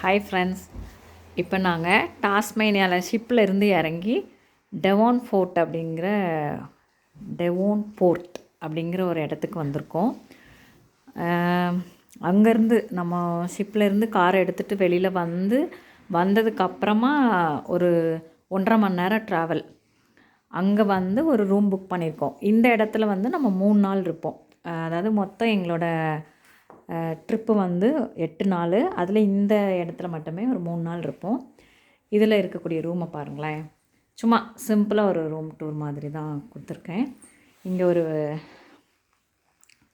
Hi friends, இப்போ நாங்கள் டாஸ்மேனியாவில் ஷிப்பில் இருந்து இறங்கி டெவோன் போர்ட் அப்படிங்கிற ஒரு இடத்துக்கு வந்திருக்கோம். அங்கேருந்து நம்ம ஷிப்லேருந்து காரை எடுத்துகிட்டு வெளியில் வந்ததுக்கப்புறமா ஒரு 1.5 மணி நேரம் ட்ராவல். அங்கே ஒரு ரூம் புக் பண்ணியிருக்கோம். இந்த இடத்துல நம்ம 3 நாள் இருப்போம். அதாவது மொத்தம் எங்களோட ட்ரிப்பு 8 நாள். அதில் இந்த இடத்துல மட்டுமே ஒரு 3 நாள் இருப்போம். இதில் இருக்கக்கூடிய ரூமை பாருங்களேன். சும்மா சிம்பிளாக ஒரு ரூம் டூர் மாதிரி தான் கொடுத்துருக்கேன். இங்கே ஒரு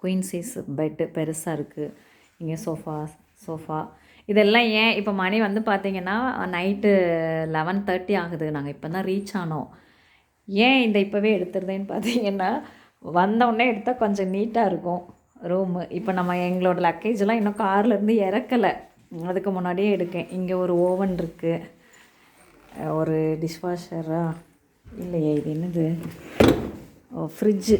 குயின் சைஸ் பெட்டு பெருசாக இருக்குது. இங்கே சோஃபா இதெல்லாம் ஏன் இப்போ மணி பார்த்திங்கன்னா நைட்டு 11:30 ஆகுது. நாங்கள் இப்போ தான் ரீச் ஆனோம். ஏன் இப்போவே எடுத்துருந்தேன்னு பார்த்தீங்கன்னா, வந்தவுடனே எடுத்தால் கொஞ்சம் நீட்டாக இருக்கும் ரூமு. இப்போ நம்ம எங்களோட லக்கேஜெலாம் இன்னும் கார்லேருந்து இறக்கலை, அதுக்கு முன்னாடியே எடுக்கேன். இங்கே ஒரு ஓவன் இருக்குது, ஒரு டிஷ்வாஷரா இல்லையே, இது என்னது, ஃப்ரிட்ஜு.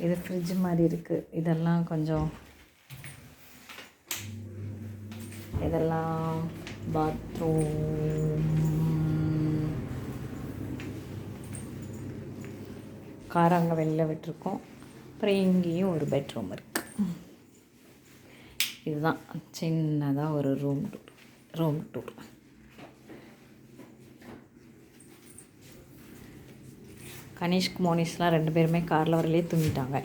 இது ஃப்ரிட்ஜு மாதிரி இருக்குது. இதெல்லாம் பாத்ரூம். கார் அங்கே வெளில விட்டுருக்கோம். அப்புறம் இங்கேயும் ஒரு பெட்ரூம் இருக்குது. இதுதான் சின்னதாக ஒரு ரூம் டூர். கனிஷ்க் மோனிஷ்லாம் 2 பேருமே காரில் வரலே தூங்கிட்டாங்க.